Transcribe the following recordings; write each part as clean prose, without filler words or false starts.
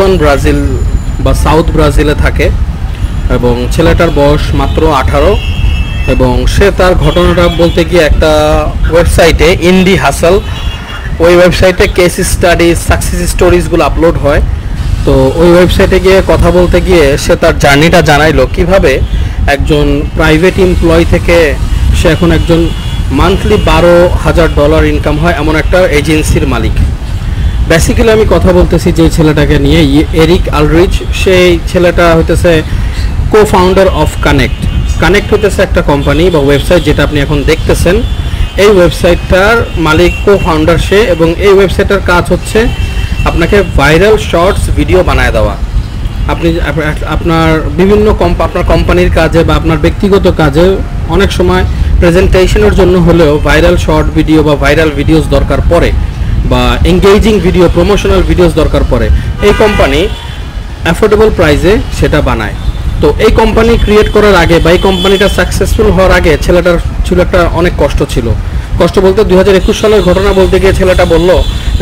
Lisbon Brazil বা south ব্রাজিলে থাকে এবং ছেলেটার বয়স মাত্র 18 এবং সে তার ঘটনাটা বলতে গিয়ে একটা ওয়েবসাইটে ইন্ডি হাসল, ওই ওয়েবসাইটে কেস স্টাডি সাকসেস স্টোরিজগুলো আপলোড হয়। তো ওই ওয়েবসাইটে গিয়ে কথা বলতে গিয়ে সে তার জার্নিটা জানাইলো কিভাবে একজন প্রাইভেট এমপ্লয়ি থেকে সে এখন একজন মান্থলি $12,000 ইনকাম হয় এমন একটা এজেন্সির মালিক। বেসিক্যালি আমি কথা বলতেছি যে ছেলেটাকে নিয়ে, এরিক আলরিচ। সেই ছেলেটা হইতেছে কো ফাউন্ডার অফ কানেক্ট। কানেক্ট হইতেছে একটা কোম্পানি বা ওয়েবসাইট যেটা আপনি এখন দেখতেছেন। এই ওয়েবসাইটটার মালিক কো ফাউন্ডার সে, এবং এই ওয়েবসাইটের কাজ হচ্ছে আপনাকে ভাইরাল শর্টস ভিডিও বানায় দেওয়া। আপনি আপনার বিভিন্ন আপনার কোম্পানির কাজে বা আপনার ব্যক্তিগত কাজে অনেক সময় প্রেজেন্টেশনের জন্য হলেও ভাইরাল শর্ট ভিডিও বা ভাইরাল ভিডিওস দরকার পড়ে, বা এঙ্গেজিং ভিডিও, প্রমোশনাল ভিডিওস দরকার পড়ে। এই কোম্পানি অ্যাফোর্ডেবল প্রাইসে সেটা বানায়। তো এই কোম্পানি ক্রিয়েট করার আগে বা এই কোম্পানিটা সাকসেসফুল হওয়ার আগে ছেলেটার ছিল একটা অনেক কষ্ট ছিল। কষ্ট বলতে 2021 সালের ঘটনা বলতে গিয়ে ছেলেটা বলল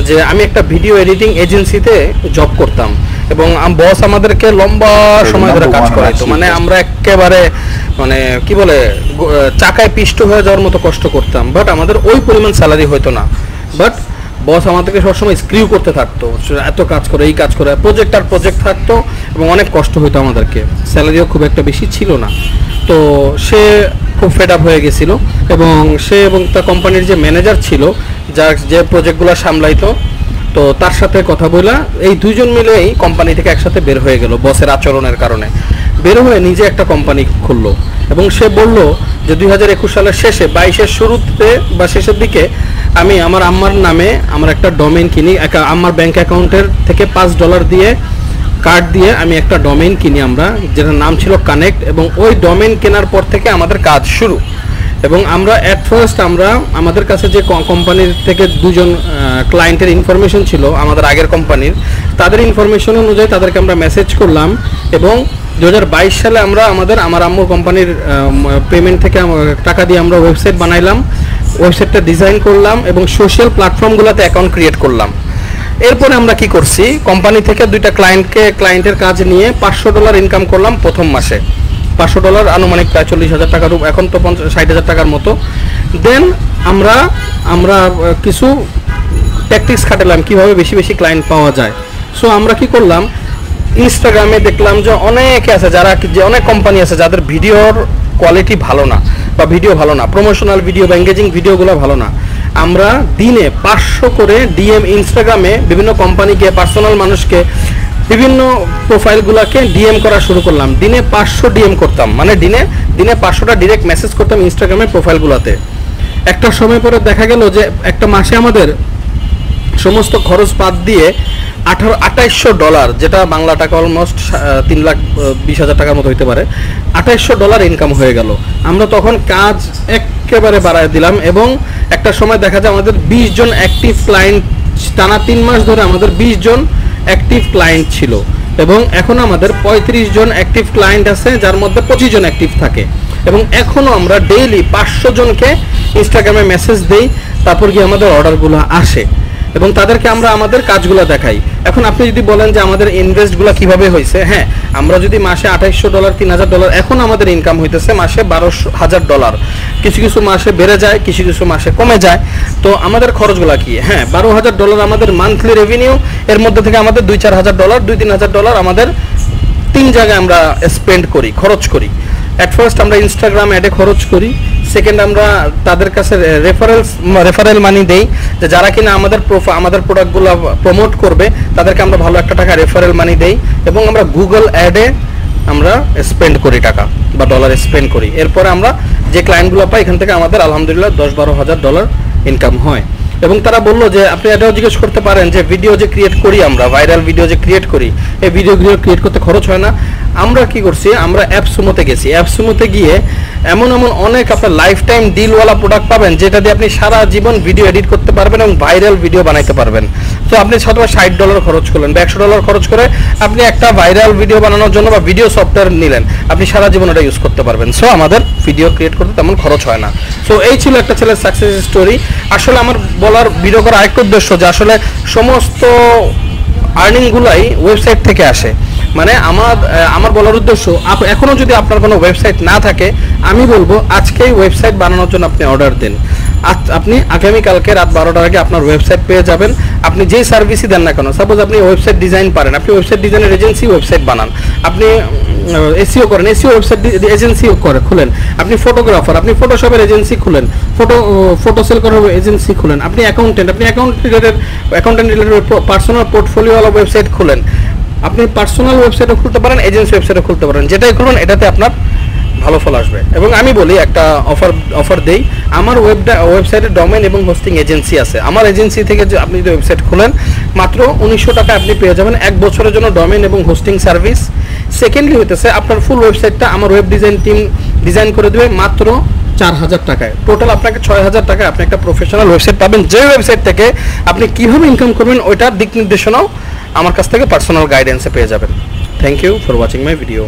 যে আমি একটা ভিডিও এডিটিং এজেন্সিতে জব করতাম এবং বস আমাদেরকে লম্বা সময় ধরে কাজ করাইতো, মানে আমরা একেবারে মানে কি বলে চাকায় পিষ্ট হয়ে যাওয়ার মতো কষ্ট করতাম, বাট আমাদের ওই পরিমাণ স্যালারি হইতো না। বাট বস আমাদেরকে সবসময় স্ক্রিউ করতে থাকতো, এত কাজ করে, এই কাজ করে, প্রজেক্ট আর প্রজেক্ট থাকতো এবং অনেক কষ্ট হইতো আমাদেরকে, স্যালারিও খুব একটা বেশি ছিল না। তো সে খুব ফেড আপ হয়ে গেছিলো এবং সে এবং তার কোম্পানির যে ম্যানেজার ছিল, যার যে প্রজেক্টগুলো সামলাইতো, তো তার সাথে কথা বলা এই দুইজন মিলেই কোম্পানি থেকে একসাথে বের হয়ে গেল বসের আচরণের কারণে। বের হয়ে নিজে একটা কোম্পানি খুললো এবং সে বলল যে 2021 সালের শেষে 22-এর শুরুতে বা শেষের দিকে আমি আমার আম্মার নামে আমার একটা ডোমেইন কিনি, আমার ব্যাংক অ্যাকাউন্টের থেকে $5 দিয়ে কার্ড দিয়ে আমি একটা ডোমেইন কিনি আমরা, যেটার নাম ছিল কানেক্ট, এবং ওই ডোমেইন কেনার পর থেকে আমাদের কাজ শুরু। এবং আমরা অ্যাট ফার্স্ট আমরা আমাদের কাছে যে কোম্পানির থেকে দুজন ক্লায়েন্টের ইনফরমেশন ছিল আমাদের আগের কোম্পানির, তাদের ইনফরমেশন অনুযায়ী তাদেরকে আমরা মেসেজ করলাম এবং 2022 সালে আমরা আমার আম্মুর কোম্পানির পেমেন্ট থেকে টাকা দিয়ে আমরা ওয়েবসাইট বানাইলাম, ওয়েবসাইটটা ডিজাইন করলাম এবং সোশ্যাল প্ল্যাটফর্মগুলোতে অ্যাকাউন্ট ক্রিয়েট করলাম। এরপরে আমরা কি করছি, কোম্পানি থেকে দুইটা ক্লায়েন্টের কাজ নিয়ে $500 ইনকাম করলাম প্রথম মাসে। $500 আনুমানিক প্রায় 40,000 টাকার, এখন তো 60,000 টাকার মতো। দেন আমরা কিছু ট্যাকটিক্স খাটালাম কিভাবে বেশি বেশি ক্লায়েন্ট পাওয়া যায়। সো আমরা কি করলাম, ইনস্টাগ্রামে দেখলাম যে অনেকে আছে যে অনেক কোম্পানি আছে যাদের ভিডিওর কোয়ালিটি ভালো না বা ভিডিও ভালো না, প্রমোশনাল ভিডিও বা এঙ্গেজিং ভিডিওগুলো ভালো না। আমরা দিনে 500 করে ডিএম ইনস্টাগ্রামে বিভিন্ন কোম্পানিকে, পার্সোনাল মানুষকে, বিভিন্ন প্রোফাইলগুলোকে ডিএম করা শুরু করলাম। দিনে 500 ডিএম করতাম, মানে দিনে 500টা ডিরেক্ট মেসেজ করতাম ইনস্টাগ্রামের প্রোফাইলগুলোতে। একটা সময় পরে দেখা গেল যে একটা মাসে আমাদের সমস্ত খরচ বাদ দিয়ে $2800, যেটা বাংলা টাকা অলমোস্ট 3,20,000 টাকার মতো হইতে পারে, $2800 ইনকাম হয়ে গেল। আমরা তখন কাজ একেবারে বাড়ায় দিলাম এবং একটা সময় দেখা যায় আমাদের 20 জন অ্যাক্টিভ ক্লায়েন্ট, টানা 3 মাস ধরে আমাদের 20 জন অ্যাক্টিভ ক্লায়েন্ট ছিল এবং এখন আমাদের 35 জন অ্যাক্টিভ ক্লায়েন্ট আছে, যার মধ্যে 25 জন অ্যাক্টিভ থাকে। এবং এখনও আমরা ডেইলি 500 জনকে ইনস্টাগ্রামে মেসেজ দিই, তারপর গিয়ে আমাদের অর্ডারগুলো আসে এবং তাদেরকে আমরা আমাদের কাজগুলো দেখাই। এখন আপনি যদি বলেন যে আমাদের ইনভেস্টগুলো কিভাবে হয়েছে, হ্যাঁ, আমরা যদি মাসে $2800, $3,000, এখন আমাদের ইনকাম হইতেছে মাসে $12,000। কিছু কিছু মাসে বেড়ে যায়, কিছু কিছু মাসে কমে যায়। তো আমাদের খরচগুলো কি, হ্যাঁ, $12,000 আমাদের মান্থলি রেভিনিউ, এর মধ্যে থেকে আমাদের $2-4,000, $2-3,000 আমাদের 3 জায়গায় আমরা স্পেন্ড করি, খরচ করি। অ্যাট ফার্স্ট আমরা ইনস্টাগ্রাম অ্যাডে খরচ করি, সেকেন্ড আমরা তাদের কাছে রেফারেল মানি দেই, যে যারা কিনা আমাদের প্রোডাক্টগুলো প্রমোট করবে তাদেরকে আমরা ভালো একটা টাকা রেফারেল মানি দেই, এবং আমরা গুগল অ্যাডে আমরা স্পেন্ড করি টাকা বা ডলার স্পেন্ড করি। এরপরে আমরা যে ক্লায়েন্টগুলো পাই এখান থেকে আমাদের আলহামদুলিল্লাহ $10-12,000 ইনকাম হয়। এবং তারা বললো যে আপনি এটাও জিজ্ঞেস করতে পারেন যে ভিডিও যে ক্রিয়েট করি আমরা, ভাইরাল ভিডিও যে ক্রিয়েট করি, এই ভিডিওগুলো ক্রিয়েট করতে খরচ হয় না? আমরা কি করছি, আমরা অ্যাপসমোতে গেছি। অ্যাপসমোতে গিয়ে এমন অনেক আপনার লাইফ টাইম ডিলওয়ালা প্রোডাক্ট পাবেন, যেটা দিয়ে আপনি সারা জীবন ভিডিও এডিট করতে পারবেন এবং ভাইরাল ভিডিও বানাইতে পারবেন। তো আপনি হয়তো $60 খরচ করলেন বা $100 খরচ করে আপনি একটা ভাইরাল ভিডিও বানানোর জন্য বা ভিডিও সফটওয়্যার নিলেন, আপনি সারা জীবন এটা ইউজ করতে পারবেন। সো আমাদের ভিডিও ক্রিয়েট করতে তেমন খরচ হয় না। সো এই ছিল একটা ছেলের সাকসেস স্টোরি। আসলে আমার বলার ভিডিও করার আরেকটা উদ্দেশ্য যে আসলে সমস্ত আর্নিংগুলাই ওয়েবসাইট থেকে আসে। মানে আমার বলার উদ্দেশ্য, এখনও যদি আপনার কোনো ওয়েবসাইট না থাকে, আমি বলবো আজকেই ওয়েবসাইট বানানোর জন্য আপনি অর্ডার দিন। আপনি আগামীকালকে রাত 12টার আগে আপনার ওয়েবসাইট পেয়ে যাবেন। আপনি যেই সার্ভিসই দেন না কেন, সাপোজ আপনি ওয়েবসাইট ডিজাইন পারেন, আপনি ওয়েবসাইট ডিজাইনের এজেন্সি ওয়েবসাইট বানান, আপনি এসইও করেন, এসইও ওয়েবসাইট এজেন্সি খুলেন, আপনি ফটোগ্রাফার, আপনি ফটোশপের এজেন্সি খুলেন, ফটো সেল করার এজেন্সি খুলেন, আপনি অ্যাকাউন্টেন্ট, আপনি অ্যাকাউন্টেন্ট রিলেটেড পার্সোনাল পোর্টফোলিওওয়ালা ওয়েবসাইট খুলেন, আপনি পার্সোনাল ওয়েবসাইটও খুলতে পারেন, এজেন্সি ওয়েবসাইটও খুলতে পারেন। যেটাই খুলুন এটাতে আপনার ভালো ফল আসবে। এবং আমি বলি একটা অফার দেই, আমার ওয়েবসাইটে ডোমেইন এবং হোস্টিং এজেন্সি আছে। আমার এজেন্সি থেকে যে আপনি যদি ওয়েবসাইট খুলেন, মাত্র 1900 টাকা আপনি পেয়ে যাবেন 1 বছরের জন্য ডোমেইন এবং হোস্টিং সার্ভিস। সেকেন্ডলি হইতেছে আপনার ফুল ওয়েবসাইটটা আমার ওয়েব ডিজাইন টিম ডিজাইন করে দেবে মাত্র 4000 টাকায়। টোটাল আপনাকে 6000 টাকায় আপনি একটা প্রফেশনাল ওয়েবসাইট পাবেন, যে ওয়েবসাইট থেকে আপনি কীভাবে ইনকাম করবেন ওইটার দিক নির্দেশনাও আমার কাছ থেকে পার্সোনাল গাইডেন্সে পেয়ে যাবেন। Thank you for watching my video.